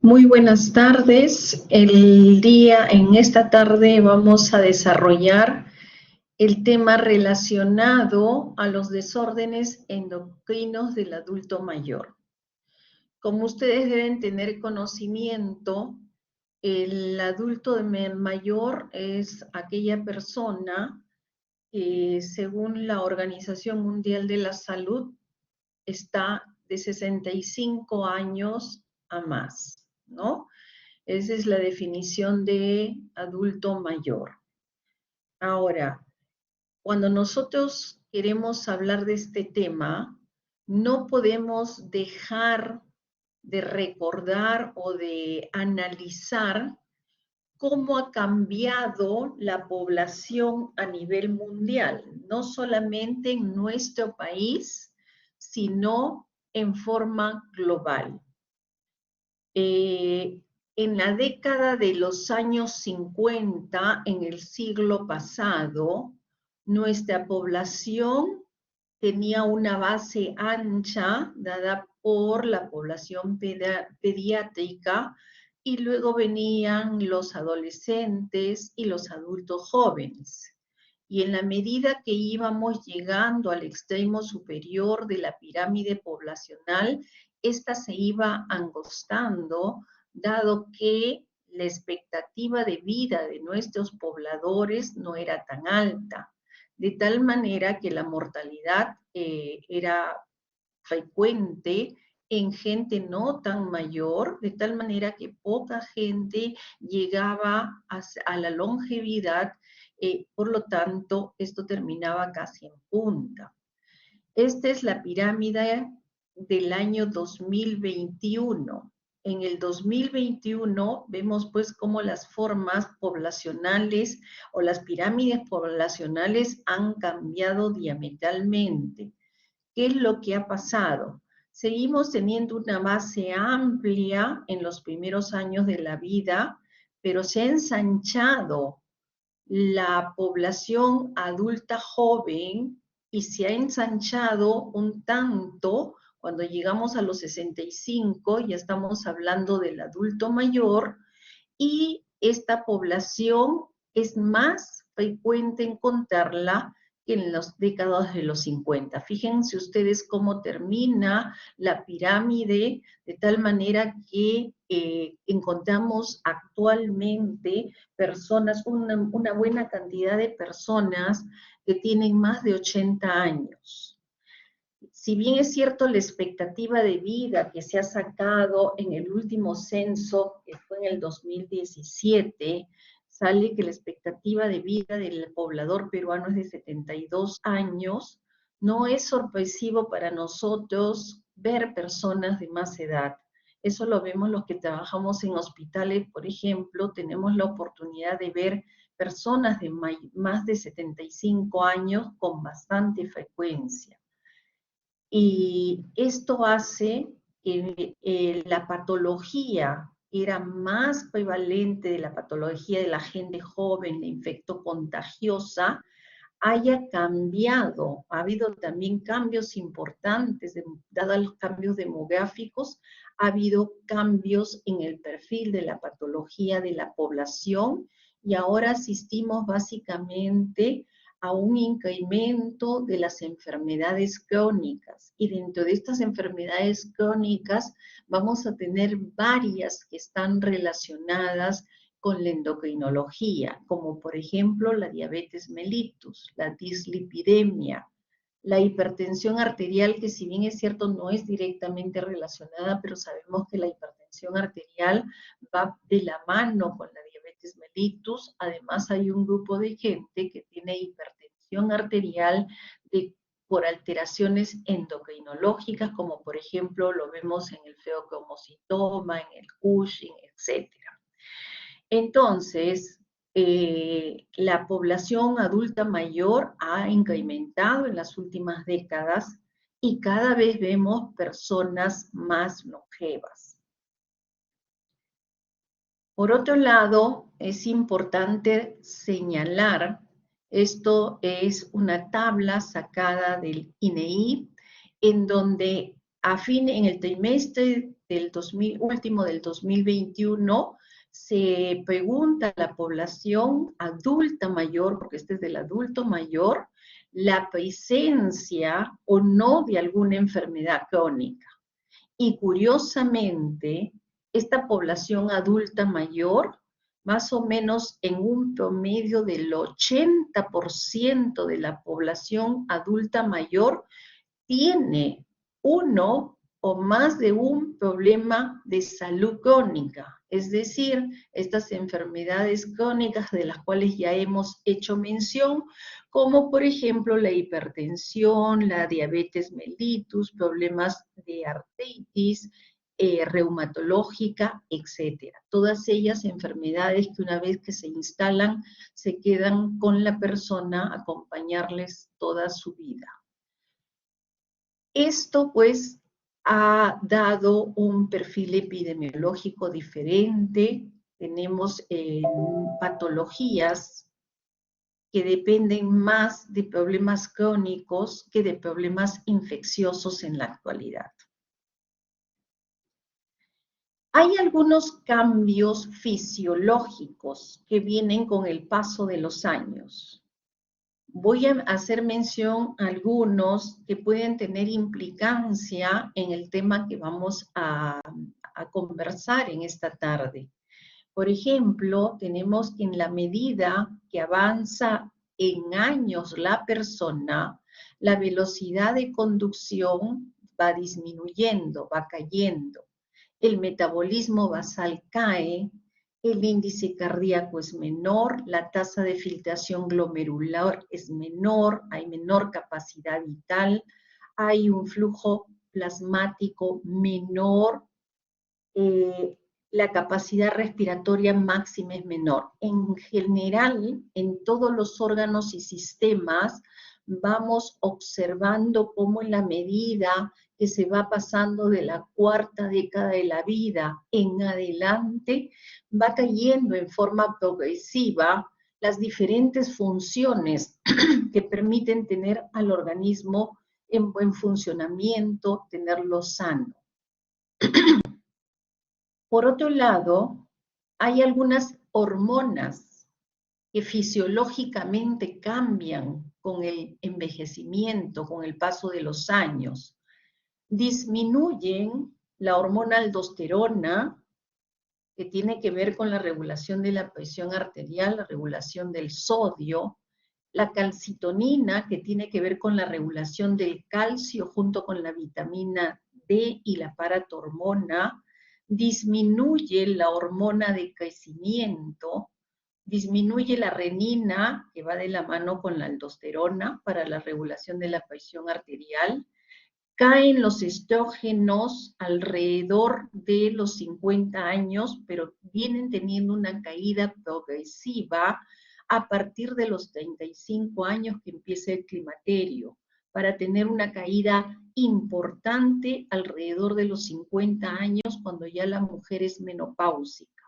Muy buenas tardes. En esta tarde vamos a desarrollar el tema relacionado a los desórdenes endocrinos del adulto mayor. Como ustedes deben tener conocimiento, el adulto mayor es aquella persona que, según la Organización Mundial de la Salud, está de 65 años a más, ¿no? Esa es la definición de adulto mayor. Ahora, cuando nosotros queremos hablar de este tema, no podemos dejar de recordar o de analizar cómo ha cambiado la población a nivel mundial, no solamente en nuestro país, sino en forma global. En la década de los años 50, en el siglo pasado, nuestra población tenía una base ancha dada por la población pediátrica y luego venían los adolescentes y los adultos jóvenes. Y en la medida que íbamos llegando al extremo superior de la pirámide poblacional, esta se iba angostando, dado que la expectativa de vida de nuestros pobladores no era tan alta, de tal manera que la mortalidad era frecuente en gente no tan mayor, de tal manera que poca gente llegaba a la longevidad, por lo tanto, esto terminaba casi en punta. Esta es la pirámide del año 2021. En el 2021 vemos pues cómo las formas poblacionales o las pirámides poblacionales han cambiado diametralmente. ¿Qué es lo que ha pasado? Seguimos teniendo una base amplia en los primeros años de la vida, pero se ha ensanchado la población adulta joven y se ha ensanchado un tanto cuando llegamos a los 65, ya estamos hablando del adulto mayor, y esta población es más frecuente encontrarla que en las décadas de los 50. Fíjense ustedes cómo termina la pirámide, de tal manera que encontramos actualmente personas, una buena cantidad de personas que tienen más de 80 años. Si bien es cierto la expectativa de vida que se ha sacado en el último censo, que fue en el 2017, sale que la expectativa de vida del poblador peruano es de 72 años, no es sorpresivo para nosotros ver personas de más edad. Eso lo vemos los que trabajamos en hospitales, por ejemplo, tenemos la oportunidad de ver personas de más de 75 años con bastante frecuencia. Y esto hace que la patología era más prevalente de la patología de la gente joven, la infectocontagiosa, haya cambiado. Ha habido también cambios importantes, dados los cambios demográficos, ha habido cambios en el perfil de la patología de la población y ahora asistimos básicamente a un incremento de las enfermedades crónicas. Y dentro de estas enfermedades crónicas vamos a tener varias que están relacionadas con la endocrinología, como por ejemplo la diabetes mellitus, la dislipidemia, la hipertensión arterial, que si bien es cierto no es directamente relacionada, pero sabemos que la hipertensión arterial va de la mano con la diabetes mellitus. Además hay un grupo de gente que tiene hipertensión arterial por alteraciones endocrinológicas, como por ejemplo lo vemos en el feocromocitoma, en el Cushing, etc. Entonces, la población adulta mayor ha incrementado en las últimas décadas y cada vez vemos personas más longevas. Por otro lado, es importante señalar, esto es una tabla sacada del INEI, en donde en el trimestre último del 2021, se pregunta a la población adulta mayor, porque este es del adulto mayor, la presencia o no de alguna enfermedad crónica. Y curiosamente, esta población adulta mayor, más o menos en un promedio del 80% de la población adulta mayor, tiene uno o más de un problema de salud crónica, es decir, estas enfermedades crónicas de las cuales ya hemos hecho mención, como por ejemplo la hipertensión, la diabetes mellitus, problemas de artritis, reumatológica, etcétera. Todas ellas enfermedades que una vez que se instalan, se quedan con la persona, acompañarles toda su vida. Esto, pues, ha dado un perfil epidemiológico diferente. Tenemos patologías que dependen más de problemas crónicos que de problemas infecciosos en la actualidad. Hay algunos cambios fisiológicos que vienen con el paso de los años. Voy a hacer mención a algunos que pueden tener implicancia en el tema que vamos a conversar en esta tarde. Por ejemplo, tenemos que en la medida que avanza en años la persona, la velocidad de conducción va disminuyendo, va cayendo. El metabolismo basal cae, el índice cardíaco es menor, la tasa de filtración glomerular es menor, hay menor capacidad vital, hay un flujo plasmático menor, la capacidad respiratoria máxima es menor. En general, en todos los órganos y sistemas, vamos observando cómo en la medida que se va pasando de la cuarta década de la vida en adelante, va cayendo en forma progresiva las diferentes funciones que permiten tener al organismo en buen funcionamiento, tenerlo sano. Por otro lado, hay algunas hormonas que fisiológicamente cambian con el envejecimiento, con el paso de los años. Disminuyen la hormona aldosterona, que tiene que ver con la regulación de la presión arterial, la regulación del sodio, la calcitonina, que tiene que ver con la regulación del calcio junto con la vitamina D y la paratormona, disminuye la hormona de crecimiento, disminuye la renina, que va de la mano con la aldosterona para la regulación de la presión arterial, caen los estrógenos alrededor de los 50 años, pero vienen teniendo una caída progresiva a partir de los 35 años que empieza el climaterio, para tener una caída importante alrededor de los 50 años, cuando ya la mujer es menopáusica.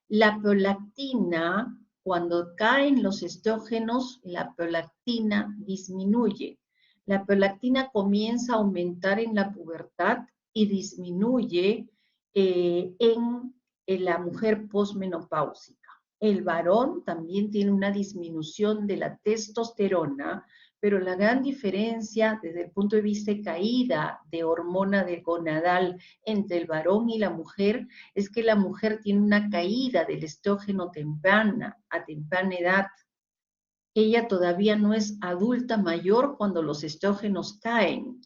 La prolactina, cuando caen los estrógenos, la prolactina disminuye. La prolactina comienza a aumentar en la pubertad y disminuye en la mujer posmenopáusica. El varón también tiene una disminución de la testosterona, pero la gran diferencia desde el punto de vista de caída de hormona de gonadal entre el varón y la mujer es que la mujer tiene una caída del estrógeno a temprana edad. Ella todavía no es adulta mayor cuando los estrógenos caen.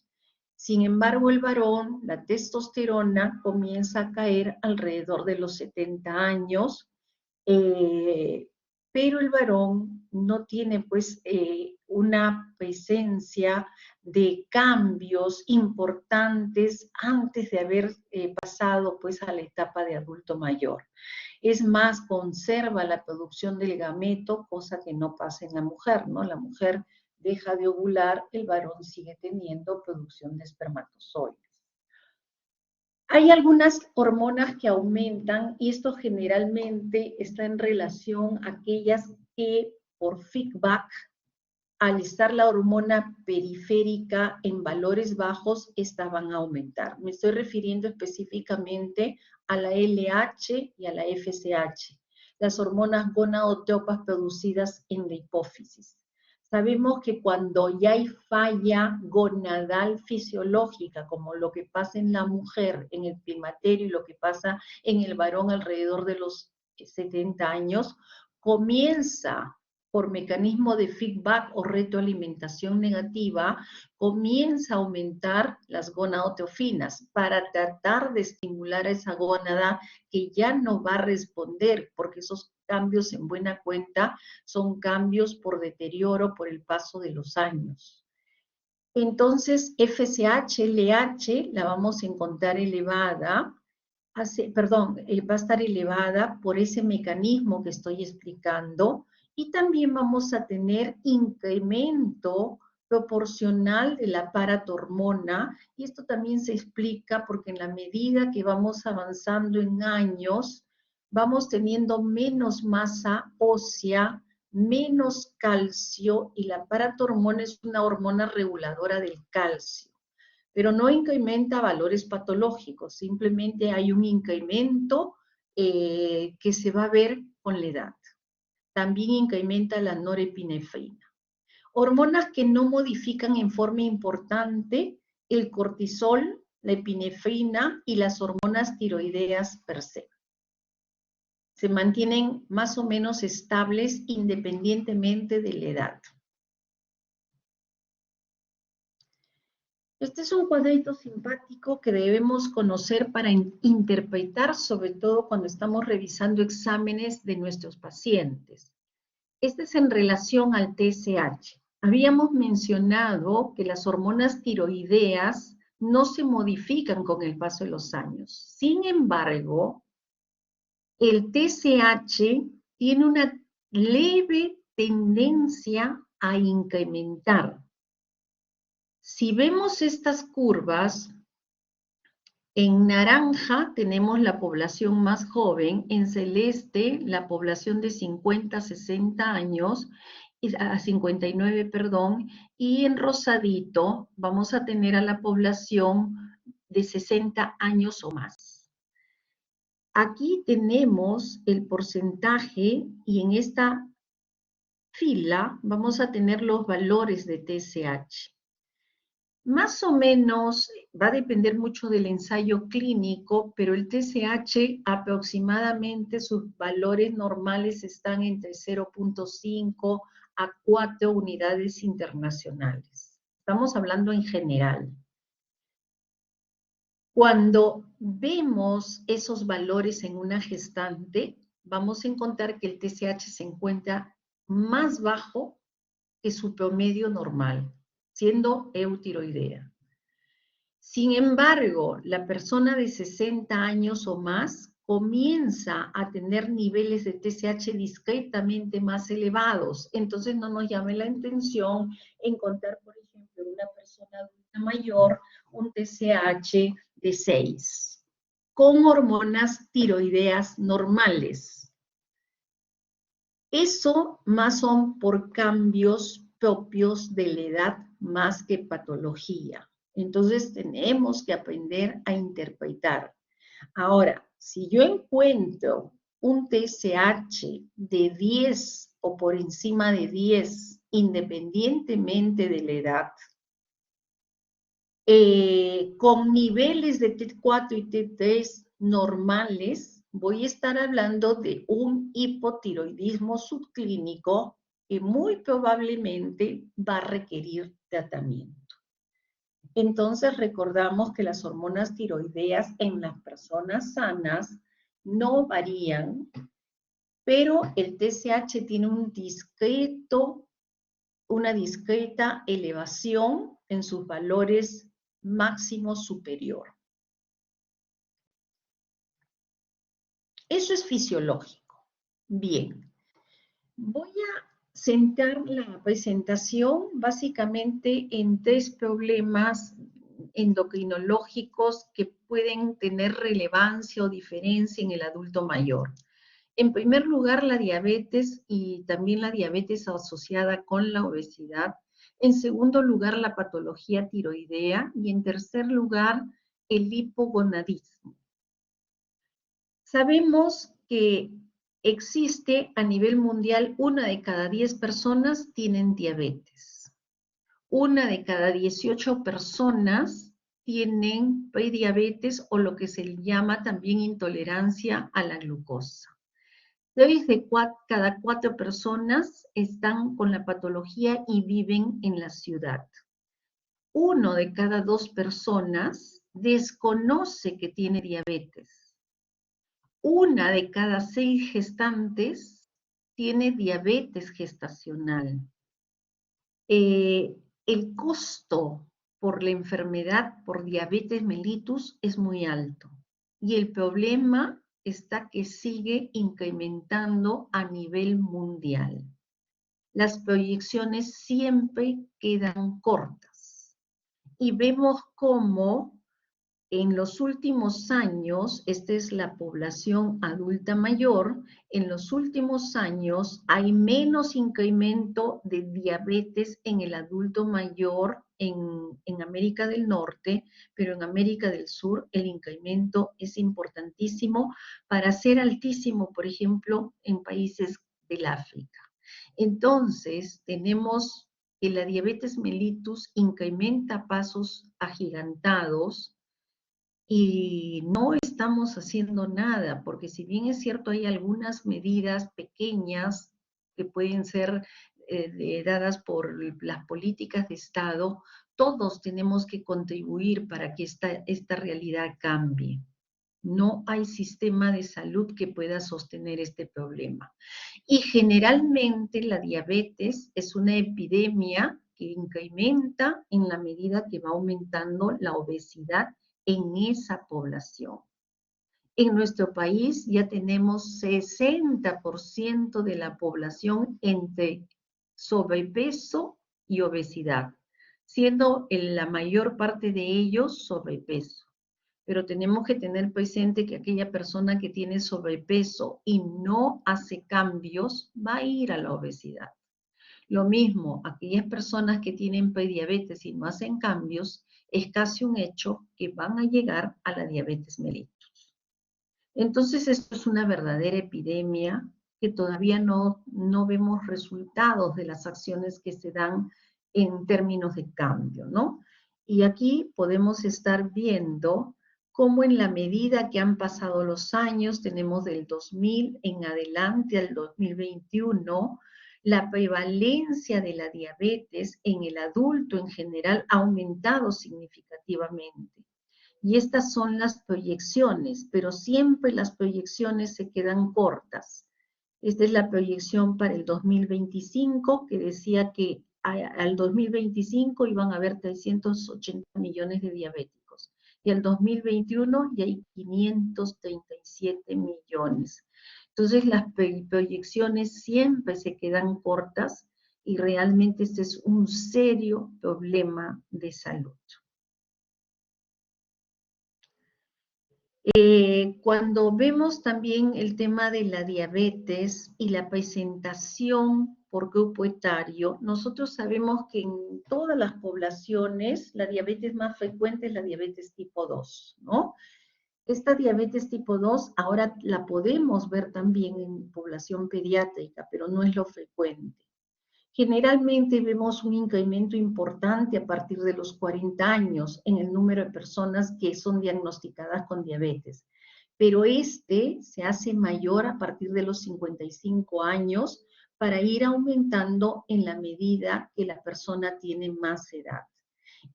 Sin embargo, el varón, la testosterona comienza a caer alrededor de los 70 años, pero el varón no tiene pues una presencia de cambios importantes antes de haber pasado pues a la etapa de adulto mayor. Es más, conserva la producción del gameto, cosa que no pasa en la mujer, ¿no? La mujer deja de ovular, el varón sigue teniendo producción de espermatozoides. Hay algunas hormonas que aumentan y esto generalmente está en relación a aquellas que por feedback al estar la hormona periférica en valores bajos, esta van a aumentar. Me estoy refiriendo específicamente a la LH y a la FSH, las hormonas gonadotropas producidas en la hipófisis. Sabemos que cuando ya hay falla gonadal fisiológica, como lo que pasa en la mujer en el climaterio y lo que pasa en el varón alrededor de los 70 años, comienza por mecanismo de feedback o retroalimentación negativa, comienza a aumentar las gonadotrofinas para tratar de estimular a esa gónada que ya no va a responder, porque esos cambios en buena cuenta son cambios por deterioro por el paso de los años. Entonces, FSH, LH, la vamos a encontrar elevada, va a estar elevada por ese mecanismo que estoy explicando, y también vamos a tener incremento proporcional de la paratormona, y esto también se explica porque en la medida que vamos avanzando en años, vamos teniendo menos masa ósea, menos calcio, y la paratormona es una hormona reguladora del calcio, pero no incrementa valores patológicos, simplemente hay un incremento que se va a ver con la edad. También incrementa la norepinefrina. Hormonas que no modifican en forma importante el cortisol, la epinefrina y las hormonas tiroideas per se. Se mantienen más o menos estables independientemente de la edad. Este es un cuadrito simpático que debemos conocer para interpretar, sobre todo cuando estamos revisando exámenes de nuestros pacientes. Este es en relación al TSH. Habíamos mencionado que las hormonas tiroideas no se modifican con el paso de los años. Sin embargo, el TSH tiene una leve tendencia a incrementar. Si vemos estas curvas, en naranja tenemos la población más joven, en celeste la población de 50 a 60 años, a 59, perdón, y en rosadito vamos a tener a la población de 60 años o más. Aquí tenemos el porcentaje y en esta fila vamos a tener los valores de TSH. Más o menos va a depender mucho del ensayo clínico, pero el TSH aproximadamente sus valores normales están entre 0.5 a 4 unidades internacionales. Estamos hablando en general. Cuando vemos esos valores en una gestante, vamos a encontrar que el TSH se encuentra más bajo que su promedio normal, siendo eutiroidea. Sin embargo, la persona de 60 años o más comienza a tener niveles de TSH discretamente más elevados. Entonces no nos llame la atención encontrar, por ejemplo, en una persona adulta mayor un TSH de 6, con hormonas tiroideas normales. Eso más son por cambios propios de la edad más que patología. Entonces tenemos que aprender a interpretar. Ahora, si yo encuentro un TSH de 10 o por encima de 10, independientemente de la edad, con niveles de T4 y T3 normales, voy a estar hablando de un hipotiroidismo subclínico que muy probablemente va a requerir tratamiento. Entonces recordamos que las hormonas tiroideas en las personas sanas no varían, pero el TSH tiene una discreta elevación en sus valores máximos superior. Eso es fisiológico. Bien, voy a centrar la presentación básicamente en 3 problemas endocrinológicos que pueden tener relevancia o diferencia en el adulto mayor. En primer lugar, la diabetes y también la diabetes asociada con la obesidad. En segundo lugar, la patología tiroidea. Y en tercer lugar, el hipogonadismo. Sabemos que existe a nivel mundial 1 de cada 10 personas tienen diabetes. 1 de cada 18 personas tienen prediabetes o lo que se llama también intolerancia a la glucosa. 3 de cada 4 personas están con la patología y viven en la ciudad. 1 de cada 2 personas desconoce que tiene diabetes. 1 de cada 6 gestantes tiene diabetes gestacional. El costo por la enfermedad por diabetes mellitus es muy alto y el problema está que sigue incrementando a nivel mundial. Las proyecciones siempre quedan cortas y vemos cómo en los últimos años, esta es la población adulta mayor, en los últimos años hay menos incremento de diabetes en el adulto mayor en América del Norte, pero en América del Sur el incremento es importantísimo para ser altísimo, por ejemplo, en países del África. Entonces, tenemos que la diabetes mellitus incrementa a pasos agigantados y no estamos haciendo nada, porque si bien es cierto hay algunas medidas pequeñas que pueden ser dadas por las políticas de Estado, todos tenemos que contribuir para que esta realidad cambie. No hay sistema de salud que pueda sostener este problema. Y generalmente la diabetes es una epidemia que incrementa en la medida que va aumentando la obesidad en esa población. En nuestro país ya tenemos 60% de la población entre sobrepeso y obesidad, siendo la mayor parte de ellos sobrepeso. Pero tenemos que tener presente que aquella persona que tiene sobrepeso y no hace cambios va a ir a la obesidad. Lo mismo, aquellas personas que tienen prediabetes y no hacen cambios, es casi un hecho que van a llegar a la diabetes mellitus. Entonces, esto es una verdadera epidemia que todavía no vemos resultados de las acciones que se dan en términos de cambio, ¿no? Y aquí podemos estar viendo cómo en la medida que han pasado los años, tenemos del 2000 en adelante al 2021, la prevalencia de la diabetes en el adulto en general ha aumentado significativamente. Y estas son las proyecciones, pero siempre las proyecciones se quedan cortas. Esta es la proyección para el 2025, que decía que al 2025 iban a haber 380 millones de diabéticos. Y al 2021 ya hay 537 millones. Entonces las proyecciones siempre se quedan cortas y realmente este es un serio problema de salud. Cuando vemos también el tema de la diabetes y la presentación por grupo etario, nosotros sabemos que en todas las poblaciones la diabetes más frecuente es la diabetes tipo 2, ¿no? Esta diabetes tipo 2 ahora la podemos ver también en población pediátrica, pero no es lo frecuente. Generalmente vemos un incremento importante a partir de los 40 años en el número de personas que son diagnosticadas con diabetes, pero este se hace mayor a partir de los 55 años para ir aumentando en la medida que la persona tiene más edad.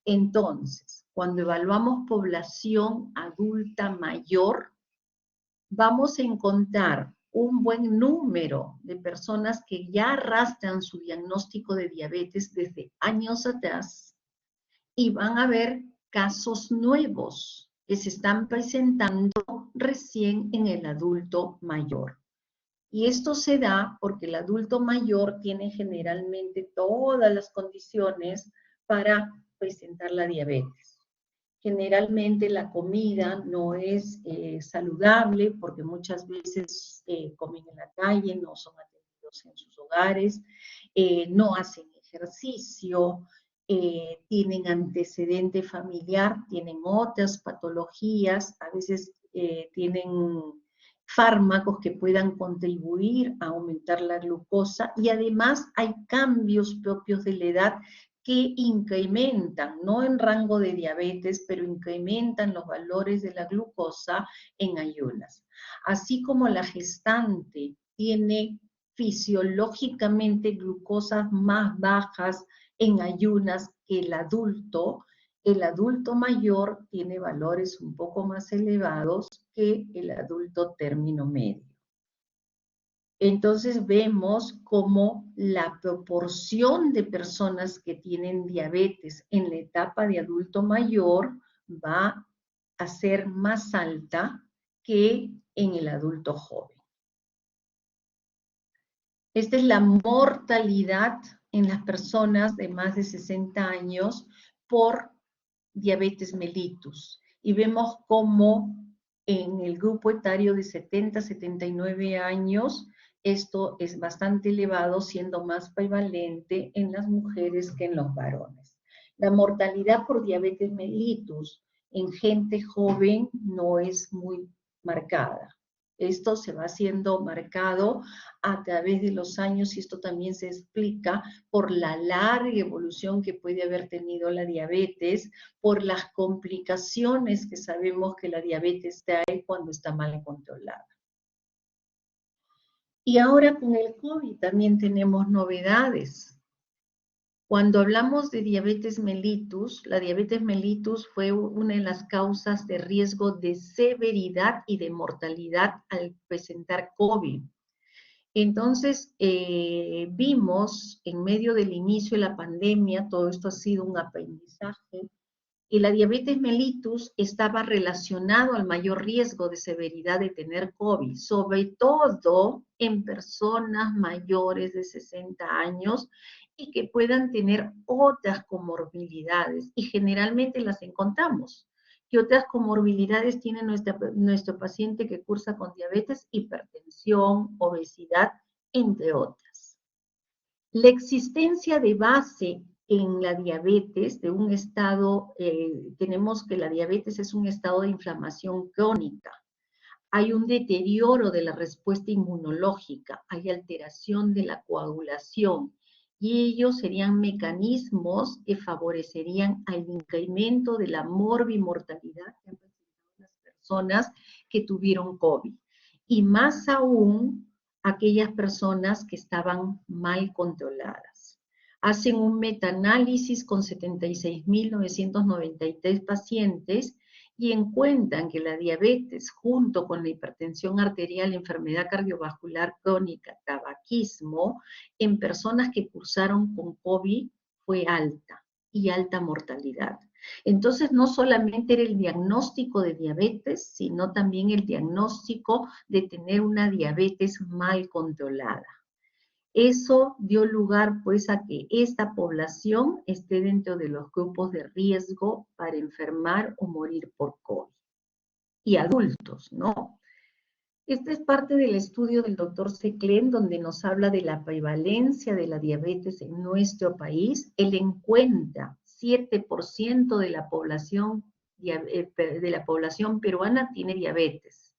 Entonces, cuando evaluamos población adulta mayor, vamos a encontrar un buen número de personas que ya arrastran su diagnóstico de diabetes desde años atrás y van a ver casos nuevos que se están presentando recién en el adulto mayor. Y esto se da porque el adulto mayor tiene generalmente todas las condiciones para presentar la diabetes. Generalmente la comida no es saludable porque muchas veces comen en la calle, no son atendidos en sus hogares, no hacen ejercicio, tienen antecedente familiar, tienen otras patologías, a veces tienen fármacos que puedan contribuir a aumentar la glucosa y además hay cambios propios de la edad que incrementan, no en rango de diabetes, pero incrementan los valores de la glucosa en ayunas. Así como la gestante tiene fisiológicamente glucosas más bajas en ayunas que el adulto mayor tiene valores un poco más elevados que el adulto término medio. Entonces vemos cómo la proporción de personas que tienen diabetes en la etapa de adulto mayor va a ser más alta que en el adulto joven. Esta es la mortalidad en las personas de más de 60 años por diabetes mellitus. Y vemos cómo en el grupo etario de 70 a 79 años, esto es bastante elevado, siendo más prevalente en las mujeres que en los varones. La mortalidad por diabetes mellitus en gente joven no es muy marcada. Esto se va siendo marcado a través de los años y esto también se explica por la larga evolución que puede haber tenido la diabetes, por las complicaciones que sabemos que la diabetes trae cuando está mal controlada. Y ahora con el COVID también tenemos novedades. Cuando hablamos de diabetes mellitus, la diabetes mellitus fue una de las causas de riesgo de severidad y de mortalidad al presentar COVID. Entonces, vimos en medio del inicio de la pandemia, todo esto ha sido un aprendizaje, y la diabetes mellitus estaba relacionado al mayor riesgo de severidad de tener COVID, sobre todo en personas mayores de 60 años y que puedan tener otras comorbilidades, y generalmente las encontramos. ¿Qué otras comorbilidades tiene nuestro paciente que cursa con diabetes? Hipertensión, obesidad, entre otras. La existencia de base en la diabetes, de un estado, tenemos que la diabetes es un estado de inflamación crónica. Hay un deterioro de la respuesta inmunológica, hay alteración de la coagulación, y ellos serían mecanismos que favorecerían al incremento de la morbimortalidad que han presentado las personas que tuvieron COVID. Y más aún, aquellas personas que estaban mal controladas. Hacen un metaanálisis con 76.993 pacientes y encuentran que la diabetes, junto con la hipertensión arterial, enfermedad cardiovascular crónica, tabaquismo, en personas que cursaron con COVID fue alta y alta mortalidad. Entonces, no solamente era el diagnóstico de diabetes, sino también el diagnóstico de tener una diabetes mal controlada. Eso dio lugar, pues, a que esta población esté dentro de los grupos de riesgo para enfermar o morir por COVID. Y adultos, ¿no? Esta es parte del estudio del doctor Seclen, donde nos habla de la prevalencia de la diabetes en nuestro país. Él encuentra 7% de la población peruana tiene diabetes.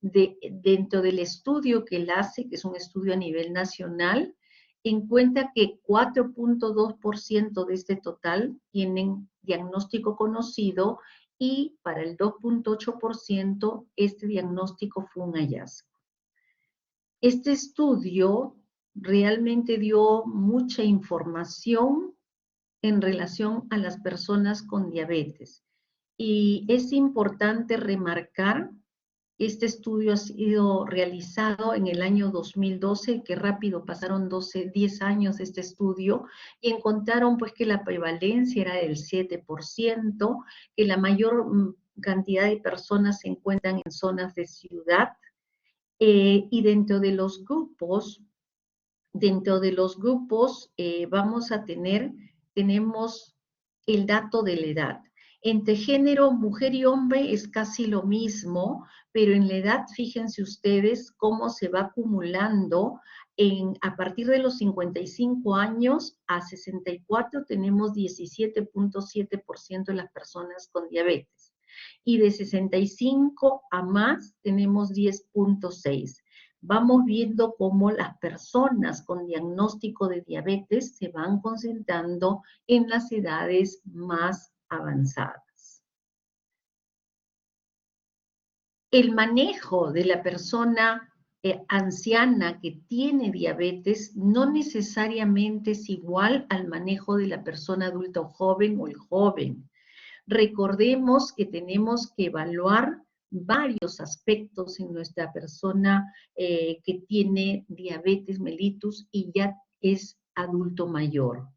Dentro del estudio que él hace, que es un estudio a nivel nacional, encuentra que 4.2% de este total tienen diagnóstico conocido y para el 2.8% este diagnóstico fue un hallazgo. Este estudio realmente dio mucha información en relación a las personas con diabetes y es importante remarcar. Este estudio ha sido realizado en el año 2012, que rápido pasaron 10 años de este estudio, y encontraron pues que la prevalencia era del 7%, que la mayor cantidad de personas se encuentran en zonas de ciudad, y dentro de los grupos tenemos el dato de la edad. Entre género, mujer y hombre es casi lo mismo, pero en la edad, fíjense ustedes cómo se va acumulando. A partir de los 55 años a 64 tenemos 17.7% de las personas con diabetes. Y de 65 a más tenemos 10.6%. Vamos viendo cómo las personas con diagnóstico de diabetes se van concentrando en las edades más avanzadas. El manejo de la persona anciana que tiene diabetes no necesariamente es igual al manejo de la persona adulta o joven o el joven. Recordemos que tenemos que evaluar varios aspectos en nuestra persona que tiene diabetes mellitus y ya es adulto mayor.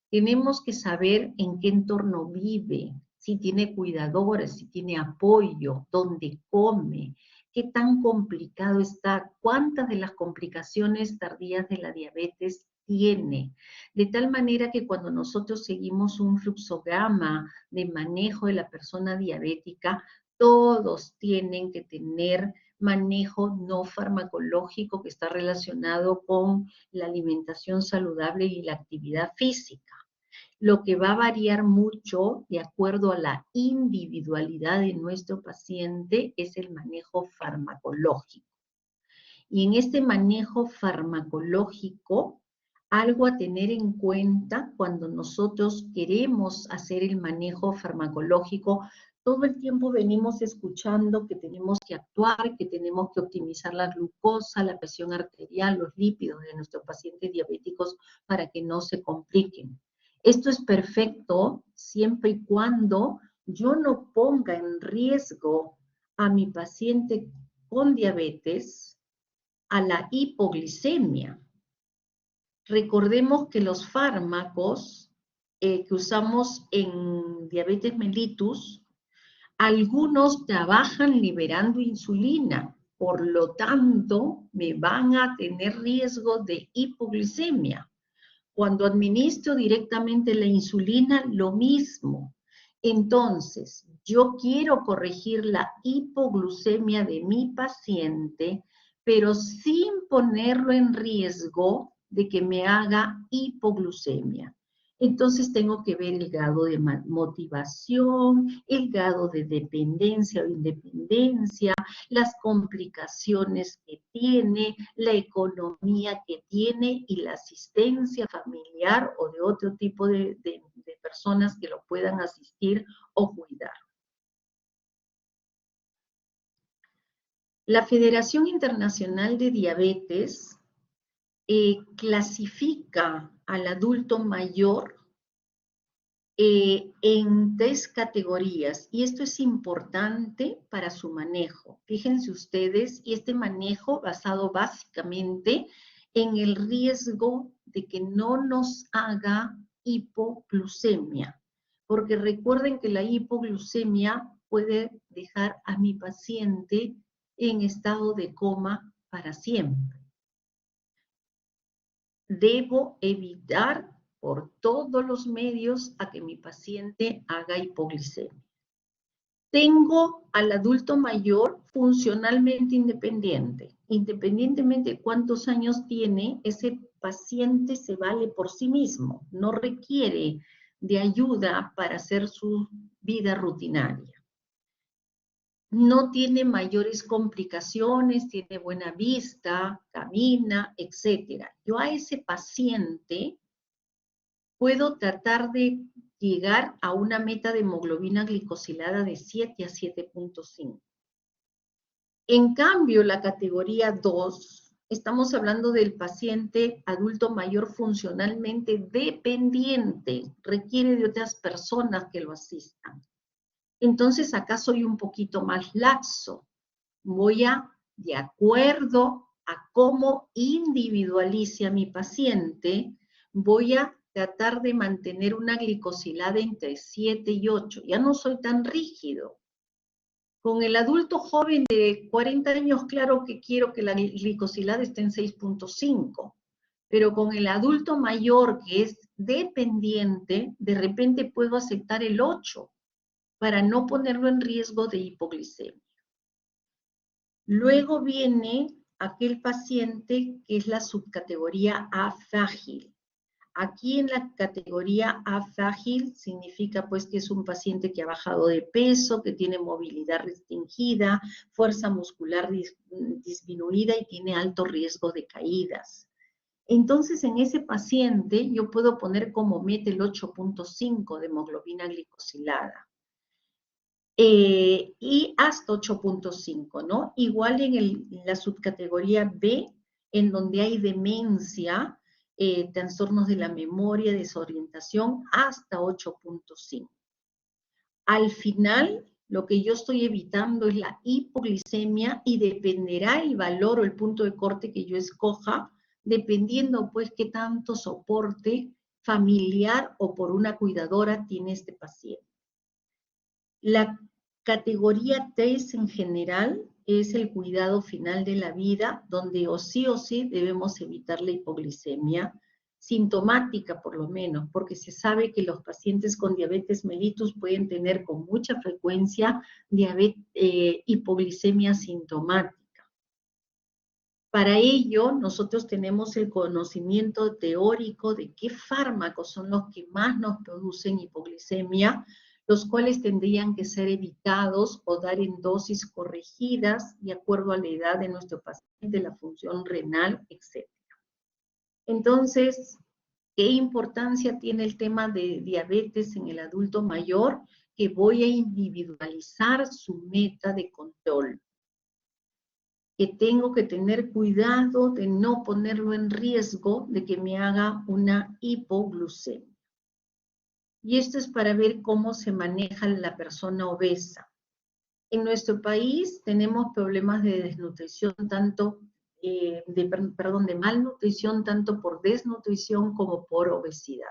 Tenemos que saber en qué entorno vive, si tiene cuidadores, si tiene apoyo, dónde come, qué tan complicado está, cuántas de las complicaciones tardías de la diabetes tiene, de tal manera que cuando nosotros seguimos un fluxograma de manejo de la persona diabética, todos tienen que tener manejo no farmacológico que está relacionado con la alimentación saludable y la actividad física. Lo que va a variar mucho de acuerdo a la individualidad de nuestro paciente es el manejo farmacológico. Y en este manejo farmacológico, algo a tener en cuenta cuando nosotros queremos hacer el manejo farmacológico, todo el tiempo venimos escuchando que tenemos que actuar, que tenemos que optimizar la glucosa, la presión arterial, los lípidos de nuestros pacientes diabéticos para que no se compliquen. Esto es perfecto siempre y cuando yo no ponga en riesgo a mi paciente con diabetes a la hipoglicemia. Recordemos que los fármacos que usamos en diabetes mellitus, algunos trabajan liberando insulina, por lo tanto, me van a tener riesgo de hipoglicemia. Cuando administro directamente la insulina, lo mismo. Entonces, yo quiero corregir la hipoglucemia de mi paciente, pero sin ponerlo en riesgo de que me haga hipoglucemia. Entonces tengo que ver el grado de motivación, el grado de dependencia o independencia, las complicaciones que tiene, la economía que tiene y la asistencia familiar o de otro tipo de personas que lo puedan asistir o cuidar. La Federación Internacional de Diabetes clasifica al adulto mayor en 3 categorías, y esto es importante para su manejo. Fíjense ustedes, y este manejo basado básicamente en el riesgo de que no nos haga hipoglucemia, porque recuerden que la hipoglucemia puede dejar a mi paciente en estado de coma para siempre. Debo evitar por todos los medios a que mi paciente haga hipoglicemia. Tengo al adulto mayor funcionalmente independiente. Independientemente de cuántos años tiene, ese paciente se vale por sí mismo, no requiere de ayuda para hacer su vida rutinaria. No tiene mayores complicaciones, tiene buena vista, camina, etc. Yo a ese paciente puedo tratar de llegar a una meta de hemoglobina glicosilada de 7 a 7.5. En cambio, la categoría 2, estamos hablando del paciente adulto mayor funcionalmente dependiente, requiere de otras personas que lo asistan. Entonces, acá soy un poquito más laxo. Voy a, de acuerdo a cómo individualice a mi paciente, voy a tratar de mantener una glicosilada entre 7 y 8. Ya no soy tan rígido. Con el adulto joven de 40 años, claro que quiero que la glicosilada esté en 6.5. Pero con el adulto mayor que es dependiente, de repente puedo aceptar el 8. para no ponerlo en riesgo de hipoglicemia. Luego viene aquel paciente que es la subcategoría A frágil. Aquí en la categoría A frágil significa pues que es un paciente que ha bajado de peso, que tiene movilidad restringida, fuerza muscular disminuida y tiene alto riesgo de caídas. Entonces en ese paciente yo puedo poner como meta el 8.5 de hemoglobina glicosilada. Y hasta 8.5, ¿no? Igual en la subcategoría B, en donde hay demencia, trastornos de la memoria, desorientación, hasta 8.5. Al final, lo que yo estoy evitando es la hipoglicemia y dependerá el valor o el punto de corte que yo escoja, dependiendo pues qué tanto soporte familiar o por una cuidadora tiene este paciente. La categoría 3 en general es el cuidado final de la vida, donde o sí debemos evitar la hipoglicemia, sintomática por lo menos, porque se sabe que los pacientes con diabetes mellitus pueden tener con mucha frecuencia hipoglicemia sintomática. Para ello, nosotros tenemos el conocimiento teórico de qué fármacos son los que más nos producen hipoglicemia, los cuales tendrían que ser evitados o dar en dosis corregidas de acuerdo a la edad de nuestro paciente, la función renal, etc. Entonces, ¿qué importancia tiene el tema de diabetes en el adulto mayor? Que voy a individualizar su meta de control. Que tengo que tener cuidado de no ponerlo en riesgo de que me haga una hipoglucemia. Y esto es para ver cómo se maneja la persona obesa. En nuestro país tenemos problemas de desnutrición, de malnutrición, tanto por desnutrición como por obesidad.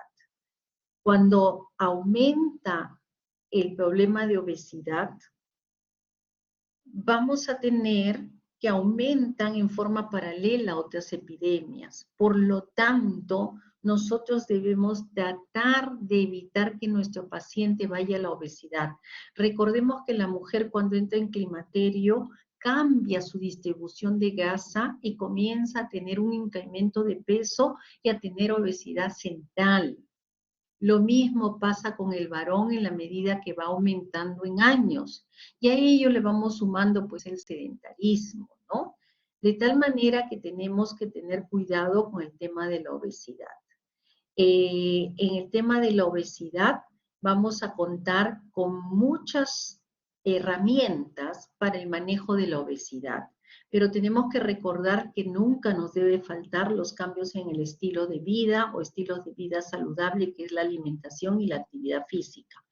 Cuando aumenta el problema de obesidad, vamos a tener que aumentan en forma paralela otras epidemias. Por lo tanto, nosotros debemos tratar de evitar que nuestro paciente vaya a la obesidad. Recordemos que la mujer cuando entra en climaterio cambia su distribución de grasa y comienza a tener un incremento de peso y a tener obesidad central. Lo mismo pasa con el varón en la medida que va aumentando en años. Y a ello le vamos sumando pues el sedentarismo, ¿no? De tal manera que tenemos que tener cuidado con el tema de la obesidad. En el tema de la obesidad vamos a contar con muchas herramientas para el manejo de la obesidad. Pero tenemos que recordar que nunca nos debe faltar los cambios en el estilo de vida o estilos de vida saludable, que es la alimentación y la actividad física.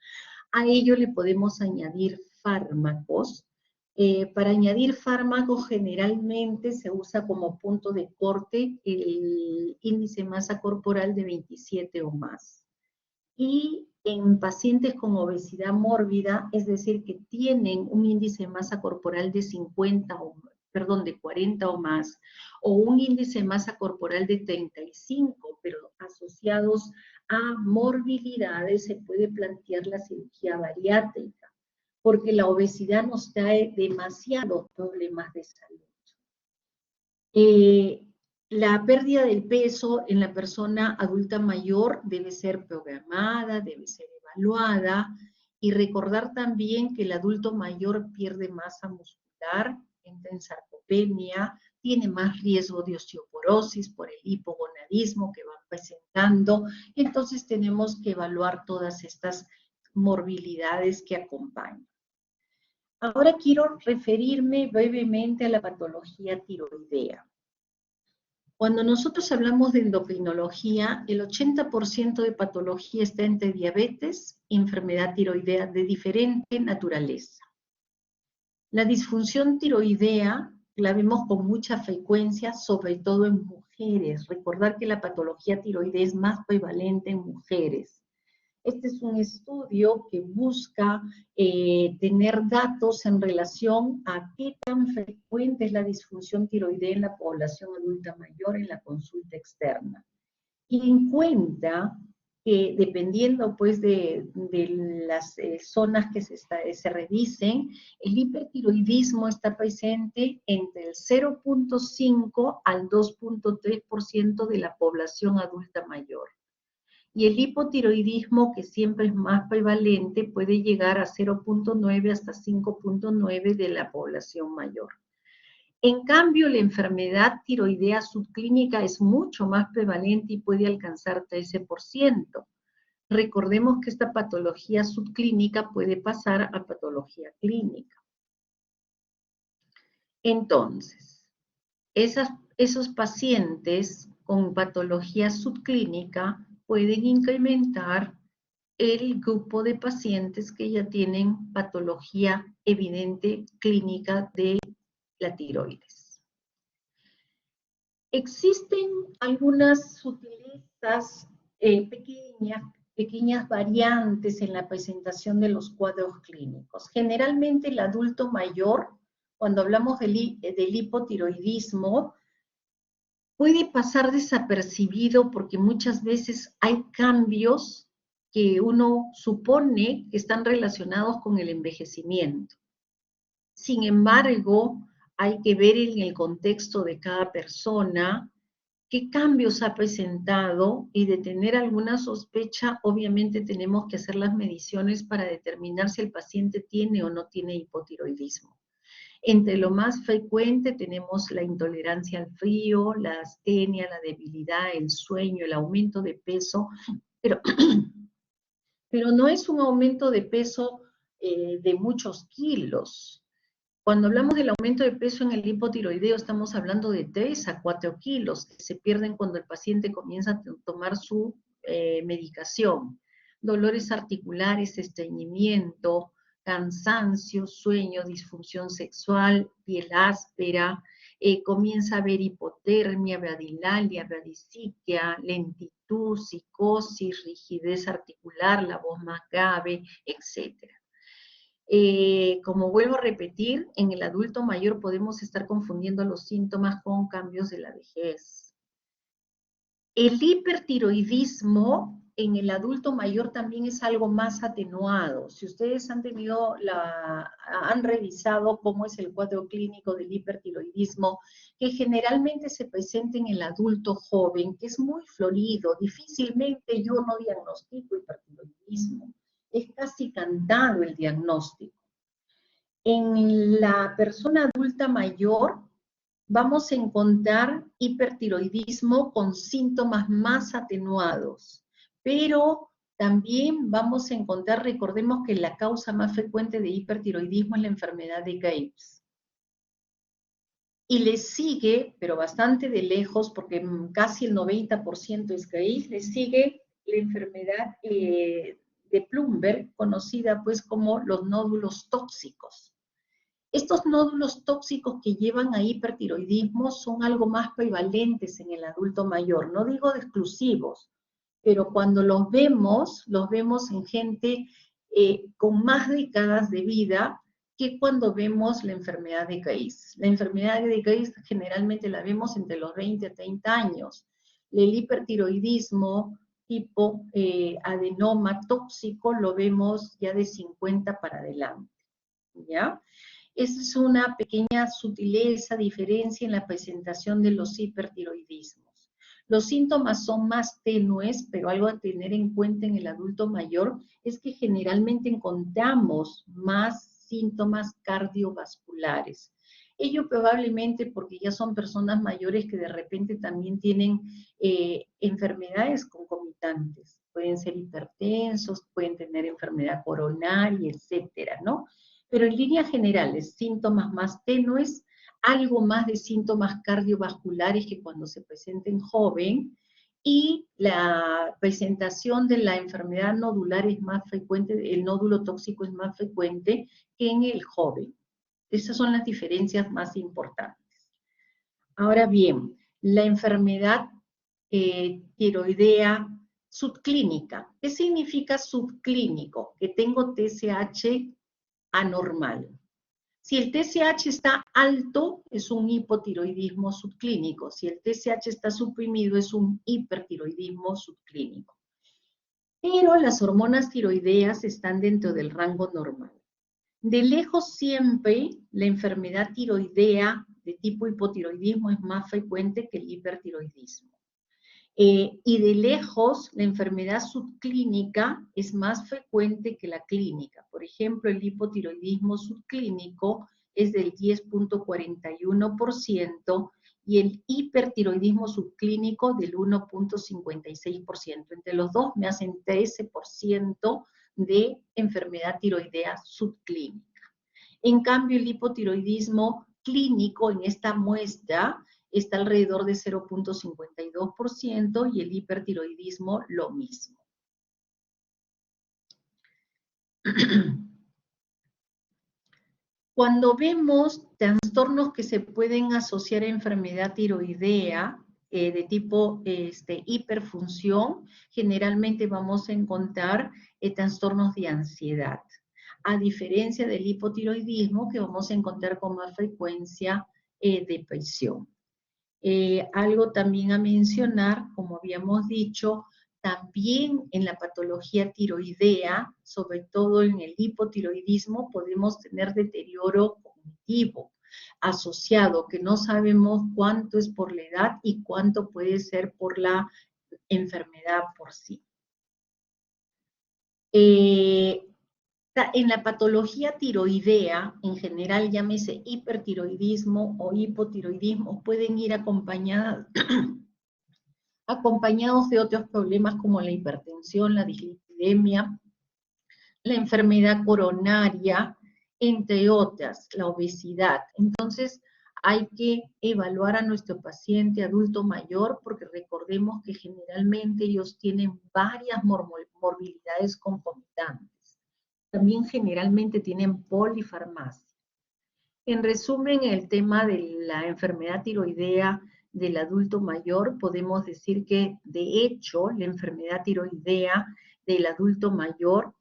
A ello le podemos añadir fármacos. Para añadir fármacos generalmente se usa como punto de corte el índice de masa corporal de 27 o más. Y en pacientes con obesidad mórbida, es decir, que tienen un índice de masa corporal de 40 o más, o un índice de masa corporal de 35, pero asociados a morbilidades, se puede plantear la cirugía bariátrica, porque la obesidad nos trae demasiados problemas de salud. La pérdida del peso en la persona adulta mayor debe ser programada, debe ser evaluada, y recordar también que el adulto mayor pierde masa muscular, entra en sarcopenia, tiene más riesgo de osteoporosis por el hipogonadismo que va presentando, y entonces tenemos que evaluar todas estas morbilidades que acompañan. Ahora quiero referirme brevemente a la patología tiroidea. Cuando nosotros hablamos de endocrinología, el 80% de patología está entre diabetes y enfermedad tiroidea de diferente naturaleza. La disfunción tiroidea la vemos con mucha frecuencia, sobre todo en mujeres. Recordar que la patología tiroidea es más prevalente en mujeres. Este es un estudio que busca tener datos en relación a qué tan frecuente es la disfunción tiroidea en la población adulta mayor en la consulta externa. Y encuentra que dependiendo pues de las zonas que se revisen, el hipertiroidismo está presente entre el 0,5 al 2,3% de la población adulta mayor. Y el hipotiroidismo, que siempre es más prevalente, puede llegar a 0,9 hasta 5,9 de la población mayor. En cambio, la enfermedad tiroidea subclínica es mucho más prevalente y puede alcanzar 13%. Recordemos que esta patología subclínica puede pasar a patología clínica. Entonces, esos pacientes con patología subclínica pueden incrementar el grupo de pacientes que ya tienen patología evidente clínica de la tiroides. Existen algunas sutilezas pequeñas variantes en la presentación de los cuadros clínicos. Generalmente el adulto mayor, cuando hablamos del hipotiroidismo, puede pasar desapercibido porque muchas veces hay cambios que uno supone que están relacionados con el envejecimiento. Sin embargo, hay que ver en el contexto de cada persona qué cambios ha presentado y de tener alguna sospecha, obviamente tenemos que hacer las mediciones para determinar si el paciente tiene o no tiene hipotiroidismo. Entre lo más frecuente tenemos la intolerancia al frío, la astenia, la debilidad, el sueño, el aumento de peso, pero, pero no es un aumento de peso de muchos kilos. Cuando hablamos del aumento de peso en el hipotiroideo, estamos hablando de 3 a 4 kilos que se pierden cuando el paciente comienza a tomar su medicación. Dolores articulares, estreñimiento, cansancio, sueño, disfunción sexual, piel áspera, comienza a haber hipotermia, bradilalia, bradisiquia, lentitud, psicosis, rigidez articular, la voz más grave, etc. Como vuelvo a repetir, en el adulto mayor podemos estar confundiendo los síntomas con cambios de la vejez. El hipertiroidismo en el adulto mayor también es algo más atenuado. Si ustedes han revisado cómo es el cuadro clínico del hipertiroidismo, que generalmente se presenta en el adulto joven, que es muy florido, difícilmente yo no diagnostico hipertiroidismo. Es casi cantado el diagnóstico. En la persona adulta mayor vamos a encontrar hipertiroidismo con síntomas más atenuados, pero también vamos a encontrar, recordemos que la causa más frecuente de hipertiroidismo es la enfermedad de Graves. Y le sigue, pero bastante de lejos, porque casi el 90% es Graves, le sigue la enfermedad de Plumberg, conocida pues como los nódulos tóxicos. Estos nódulos tóxicos que llevan a hipertiroidismo son algo más prevalentes en el adulto mayor, no digo de exclusivos, pero cuando los vemos en gente con más décadas de vida que cuando vemos la enfermedad de Graves. La enfermedad de Graves generalmente la vemos entre los 20 a 30 años. El hipertiroidismo tipo adenoma tóxico lo vemos ya de 50 para adelante, ¿ya? Esa es una pequeña sutileza, diferencia en la presentación de los hipertiroidismos. Los síntomas son más tenues, pero algo a tener en cuenta en el adulto mayor es que generalmente encontramos más síntomas cardiovasculares. Ello probablemente porque ya son personas mayores que de repente también tienen enfermedades concomitantes. Pueden ser hipertensos, pueden tener enfermedad coronaria, etcétera, ¿no? Pero en líneas generales, síntomas más tenues, algo más de síntomas cardiovasculares que cuando se presenten joven, y la presentación de la enfermedad nodular es más frecuente, el nódulo tóxico es más frecuente que en el joven. Esas son las diferencias más importantes. Ahora bien, la enfermedad tiroidea subclínica. ¿Qué significa subclínico? Que tengo TSH anormal. Si el TSH está alto, es un hipotiroidismo subclínico. Si el TSH está suprimido, es un hipertiroidismo subclínico. pero las hormonas tiroideas están dentro del rango normal. De lejos siempre la enfermedad tiroidea de tipo hipotiroidismo es más frecuente que el hipertiroidismo. Y de lejos la enfermedad subclínica es más frecuente que la clínica. Por ejemplo, el hipotiroidismo subclínico es del 10.41% y el hipertiroidismo subclínico del 1.56%. Entre los dos me hacen 13% de enfermedad tiroidea subclínica. En cambio, el hipotiroidismo clínico en esta muestra está alrededor de 0.52% y el hipertiroidismo lo mismo. Cuando vemos trastornos que se pueden asociar a enfermedad tiroidea de tipo hiperfunción, generalmente vamos a encontrar trastornos de ansiedad, a diferencia del hipotiroidismo que vamos a encontrar con más frecuencia depresión. Algo también a mencionar, como habíamos dicho, también en la patología tiroidea, sobre todo en el hipotiroidismo, podemos tener deterioro cognitivo asociado, que no sabemos cuánto es por la edad y cuánto puede ser por la enfermedad por sí. En la patología tiroidea, en general, llámese hipertiroidismo o hipotiroidismo, pueden ir acompañados de otros problemas como la hipertensión, la dislipidemia, la enfermedad coronaria, entre otras, la obesidad. Entonces, hay que evaluar a nuestro paciente adulto mayor porque recordemos que generalmente ellos tienen varias morbilidades concomitantes. También generalmente tienen polifarmacia. En resumen, el tema de la enfermedad tiroidea del adulto mayor, podemos decir que de hecho la enfermedad tiroidea del adulto mayor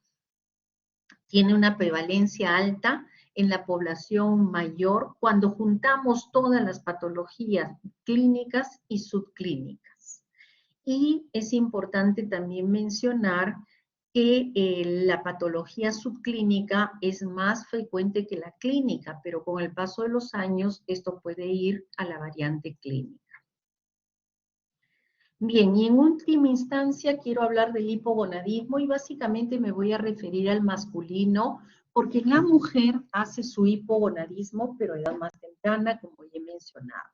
tiene una prevalencia alta en la población mayor cuando juntamos todas las patologías clínicas y subclínicas. Y es importante también mencionar que la patología subclínica es más frecuente que la clínica, pero con el paso de los años esto puede ir a la variante clínica. Bien, y en última instancia quiero hablar del hipogonadismo y básicamente me voy a referir al masculino porque la mujer hace su hipogonadismo, pero a edad más temprana, como ya he mencionado.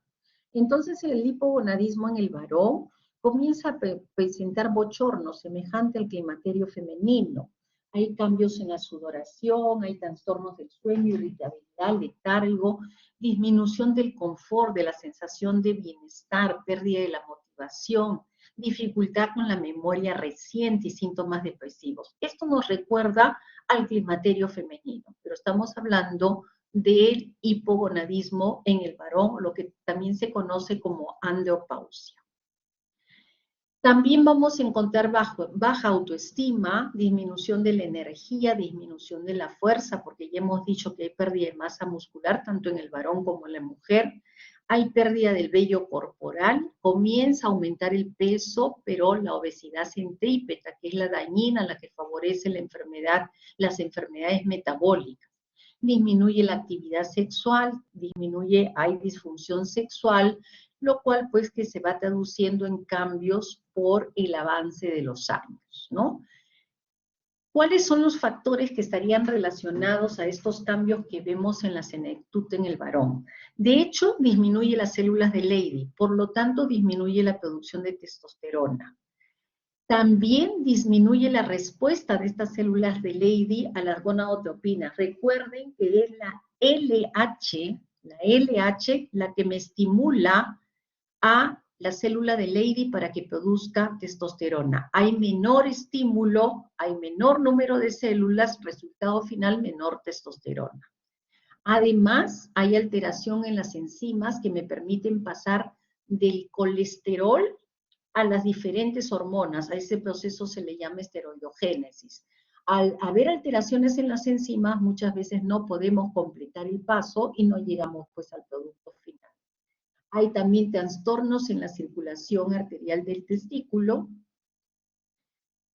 Entonces el hipogonadismo en el varón comienza a presentar bochorno semejante al climaterio femenino. Hay cambios en la sudoración, hay trastornos del sueño, irritabilidad, letargo, disminución del confort, de la sensación de bienestar, pérdida de la motivación, dificultad con la memoria reciente y síntomas depresivos. Esto nos recuerda al climaterio femenino, pero estamos hablando del hipogonadismo en el varón, lo que también se conoce como andropausia. También vamos a encontrar baja autoestima, disminución de la energía, disminución de la fuerza, porque ya hemos dicho que hay pérdida de masa muscular tanto en el varón como en la mujer. Hay pérdida del vello corporal, comienza a aumentar el peso, pero la obesidad centrípeta, que es la dañina, la que favorece la enfermedad, las enfermedades metabólicas. Disminuye la actividad sexual, hay disfunción sexual, lo cual pues que se va traduciendo en cambios por el avance de los años, ¿no? ¿Cuáles son los factores que estarían relacionados a estos cambios que vemos en la senectud en el varón? De hecho, disminuye las células de Leydig, por lo tanto disminuye la producción de testosterona. También disminuye la respuesta de estas células de Leydig a las gonadotropinas. Recuerden que es la LH la que me estimula a la célula de Leydig para que produzca testosterona. Hay menor estímulo, hay menor número de células, resultado final, menor testosterona. Además, hay alteración en las enzimas que me permiten pasar del colesterol a las diferentes hormonas. A ese proceso se le llama esteroidogénesis. Al haber alteraciones en las enzimas, muchas veces no podemos completar el paso y no llegamos pues al producto final. Hay también trastornos en la circulación arterial del testículo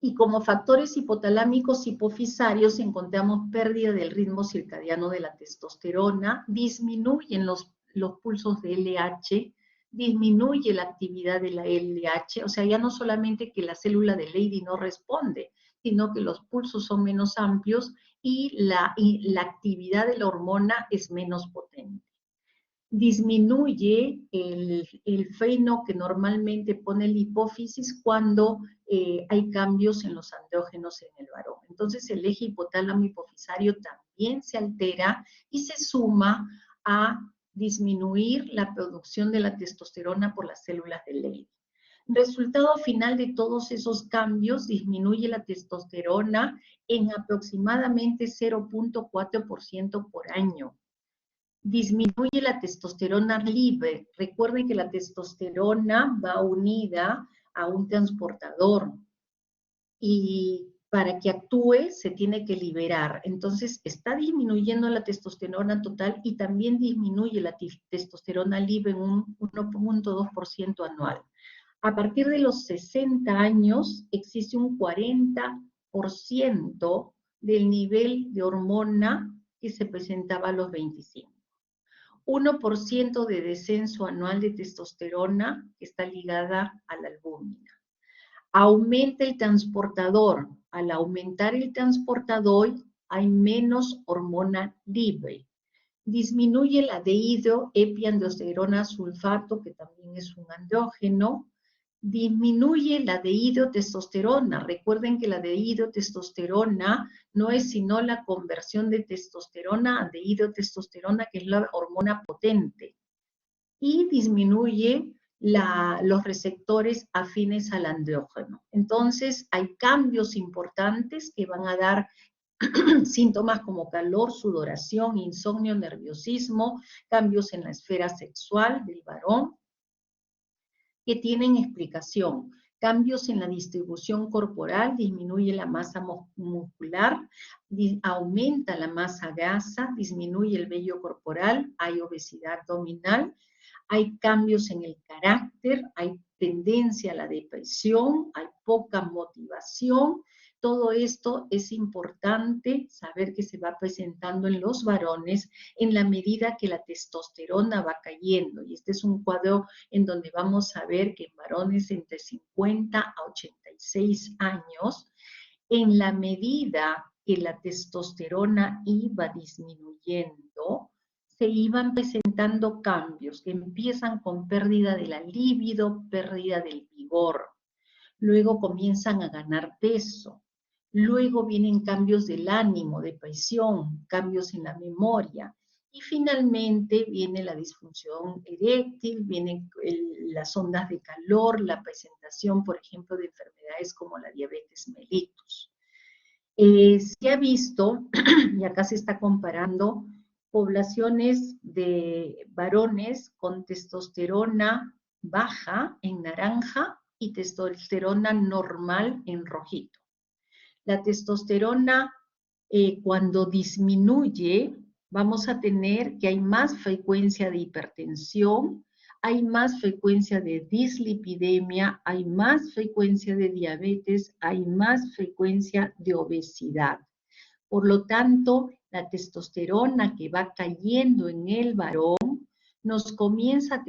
Y como factores hipotalámicos hipofisarios encontramos pérdida del ritmo circadiano de la testosterona, disminuyen los pulsos de LH, disminuye la actividad de la LH, o sea, ya no solamente que la célula de Leydig no responde, sino que los pulsos son menos amplios y la actividad de la hormona es menos potente. Disminuye el freno que normalmente pone la hipófisis cuando hay cambios en los andrógenos en el varón. Entonces el eje hipotálamo hipofisario también se altera y se suma a disminuir la producción de la testosterona por las células de Leydig. Resultado final de todos esos cambios, disminuye la testosterona en aproximadamente 0.4% por año. Disminuye la testosterona libre. Recuerden que la testosterona va unida a un transportador y para que actúe se tiene que liberar. Entonces está disminuyendo la testosterona total y también disminuye la testosterona libre en un 1.2% anual. A partir de los 60 años existe un 40% del nivel de hormona que se presentaba a los 25. 1% de descenso anual de testosterona que está ligada a la albúmina. Aumenta el transportador. Al aumentar el transportador hay menos hormona libre. Disminuye la dehidroepiandrosterona sulfato, que también es un andrógeno. Disminuye la dehidrotestosterona. Recuerden que la dehidrotestosterona no es sino la conversión de testosterona a dehidrotestosterona, que es la hormona potente. Y disminuye los receptores afines al andrógeno. Entonces, hay cambios importantes que van a dar síntomas como calor, sudoración, insomnio, nerviosismo, cambios en la esfera sexual del varón, que tienen explicación. Cambios en la distribución corporal, disminuye la masa muscular, aumenta la masa grasa, disminuye el vello corporal, hay obesidad abdominal, hay cambios en el carácter, hay tendencia a la depresión, hay poca motivación. Todo esto es importante saber que se va presentando en los varones en la medida que la testosterona va cayendo. Y este es un cuadro en donde vamos a ver que en varones entre 50 a 86 años, en la medida que la testosterona iba disminuyendo, se iban presentando cambios que empiezan con pérdida de la libido, pérdida del vigor. Luego comienzan a ganar peso. Luego vienen cambios del ánimo, depresión, cambios en la memoria. Y finalmente viene la disfunción eréctil, vienen las ondas de calor, la presentación, por ejemplo, de enfermedades como la diabetes mellitus. Se ha visto, y acá se está comparando, poblaciones de varones con testosterona baja en naranja y testosterona normal en rojito. La testosterona, cuando disminuye, vamos a tener que hay más frecuencia de hipertensión, hay más frecuencia de dislipidemia, hay más frecuencia de diabetes, hay más frecuencia de obesidad. Por lo tanto, la testosterona que va cayendo en el varón nos comienza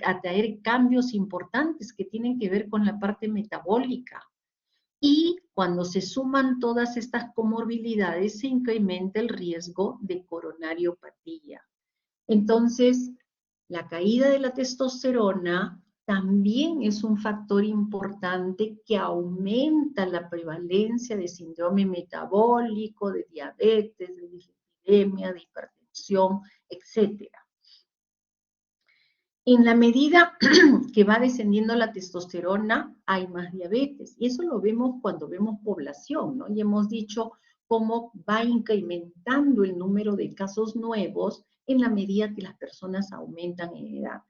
a traer cambios importantes que tienen que ver con la parte metabólica. Y cuando se suman todas estas comorbilidades, se incrementa el riesgo de coronariopatía. Entonces, la caída de la testosterona también es un factor importante que aumenta la prevalencia de síndrome metabólico, de diabetes, de dislipidemia, de hipertensión, etc. En la medida que va descendiendo la testosterona, hay más diabetes. Y eso lo vemos cuando vemos población, ¿no? Y hemos dicho cómo va incrementando el número de casos nuevos en la medida que las personas aumentan en edad.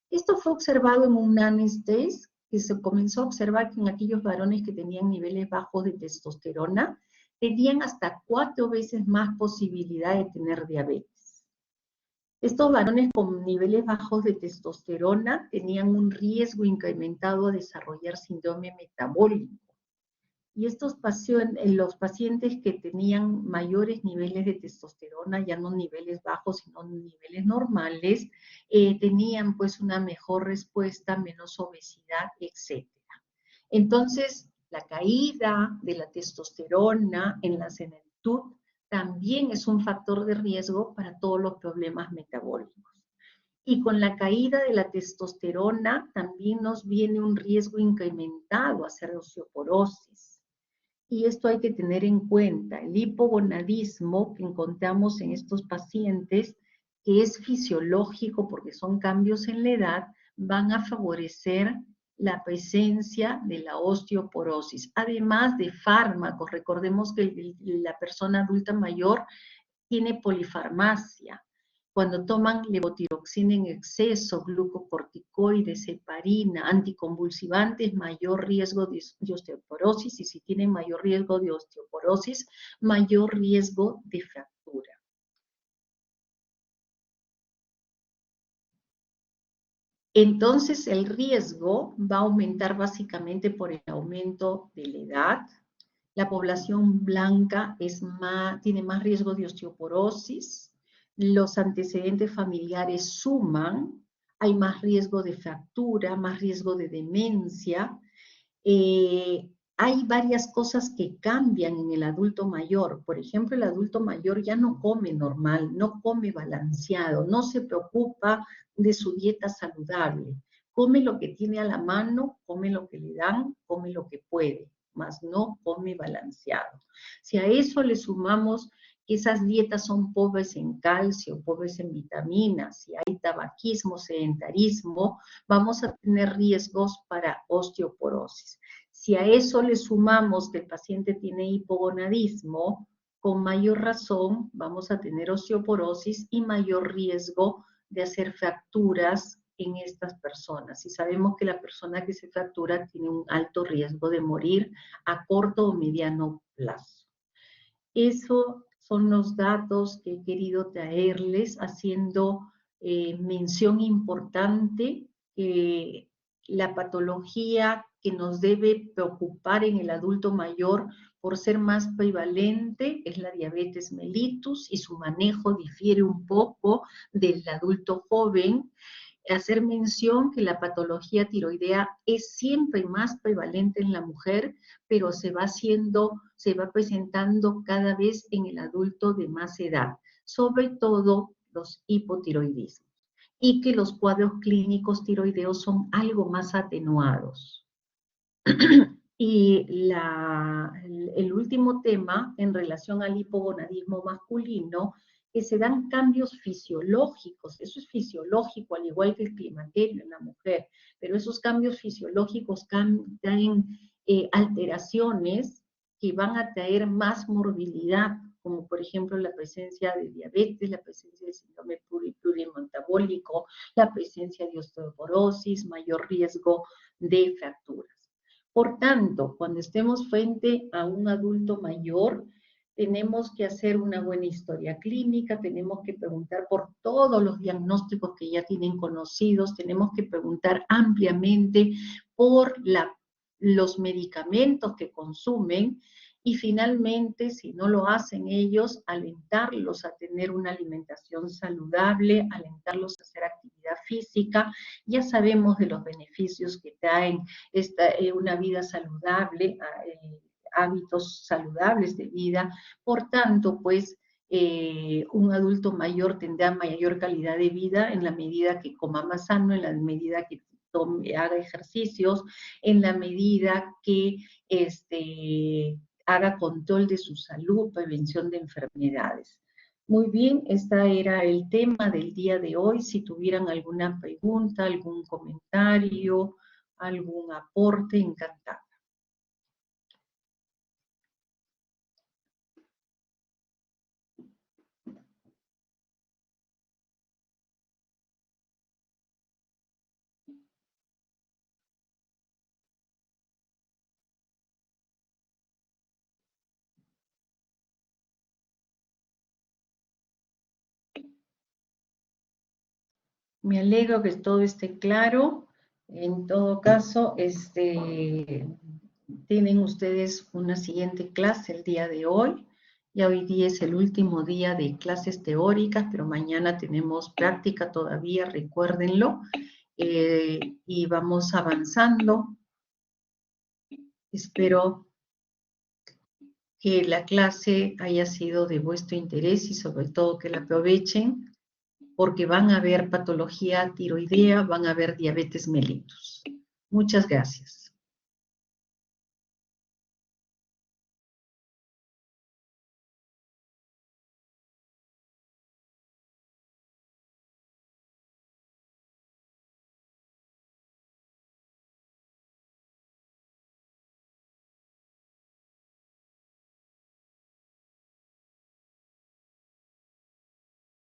Esto fue observado en un NANES test, que se comenzó a observar que en aquellos varones que tenían niveles bajos de testosterona, tenían hasta 4 veces más posibilidad de tener diabetes. Estos varones con niveles bajos de testosterona tenían un riesgo incrementado a desarrollar síndrome metabólico. Y los pacientes que tenían mayores niveles de testosterona, ya no niveles bajos, sino niveles normales, tenían pues una mejor respuesta, menos obesidad, etc. Entonces, la caída de la testosterona en la senectud también es un factor de riesgo para todos los problemas metabólicos. Y con la caída de la testosterona también nos viene un riesgo incrementado a hacer osteoporosis. Y esto hay que tener en cuenta. El hipogonadismo que encontramos en estos pacientes, que es fisiológico porque son cambios en la edad, van a favorecer la presencia de la osteoporosis. Además de fármacos, recordemos que la persona adulta mayor tiene polifarmacia. Cuando toman levotiroxina en exceso, glucocorticoides, heparina, anticonvulsivantes, mayor riesgo de osteoporosis, y si tienen mayor riesgo de osteoporosis, mayor riesgo de fractura. Entonces el riesgo va a aumentar básicamente por el aumento de la edad. La población blanca tiene más riesgo de osteoporosis, los antecedentes familiares suman, hay más riesgo de fractura, más riesgo de demencia. Hay varias cosas que cambian en el adulto mayor. Por ejemplo, el adulto mayor ya no come normal, no come balanceado, no se preocupa de su dieta saludable. Come lo que tiene a la mano, come lo que le dan, come lo que puede, mas no come balanceado. Si a eso le sumamos que esas dietas son pobres en calcio, pobres en vitaminas, si hay tabaquismo, sedentarismo, vamos a tener riesgos para osteoporosis. Si a eso le sumamos que el paciente tiene hipogonadismo, con mayor razón vamos a tener osteoporosis y mayor riesgo de hacer fracturas en estas personas. Y sabemos que la persona que se fractura tiene un alto riesgo de morir a corto o mediano plazo. Esos son los datos que he querido traerles, haciendo mención importante que la patología que nos debe preocupar en el adulto mayor por ser más prevalente es la diabetes mellitus, y su manejo difiere un poco del adulto joven. Hacer mención que la patología tiroidea es siempre más prevalente en la mujer, pero se va presentando cada vez en el adulto de más edad, sobre todo los hipotiroidismos, y que los cuadros clínicos tiroideos son algo más atenuados. Y el último tema en relación al hipogonadismo masculino, que se dan cambios fisiológicos, eso es fisiológico, al igual que el climaterio en la mujer, pero esos cambios fisiológicos traen alteraciones que van a traer más morbilidad, como por ejemplo la presencia de diabetes, la presencia de síndrome plurimetabólico, la presencia de osteoporosis, mayor riesgo de fracturas. Por tanto, cuando estemos frente a un adulto mayor, tenemos que hacer una buena historia clínica, tenemos que preguntar por todos los diagnósticos que ya tienen conocidos, tenemos que preguntar ampliamente por los medicamentos que consumen, y finalmente, si no lo hacen ellos, alentarlos a tener una alimentación saludable, alentarlos a hacer actividad física. Ya sabemos de los beneficios que traen una vida saludable, hábitos saludables de vida. Por tanto, pues, un adulto mayor tendrá mayor calidad de vida en la medida que coma más sano, en la medida que haga ejercicios, en la medida que haga control de su salud, prevención de enfermedades. Muy bien, este era el tema del día de hoy. Si tuvieran alguna pregunta, algún comentario, algún aporte, encantada. Me alegro que todo esté claro. En todo caso, Tienen ustedes una siguiente clase el día de hoy. Ya hoy día es el último día de clases teóricas, pero mañana tenemos práctica todavía, recuérdenlo. Y vamos avanzando. Espero que la clase haya sido de vuestro interés y sobre todo que la aprovechen, porque van a ver patología tiroidea, van a ver diabetes mellitus. Muchas gracias.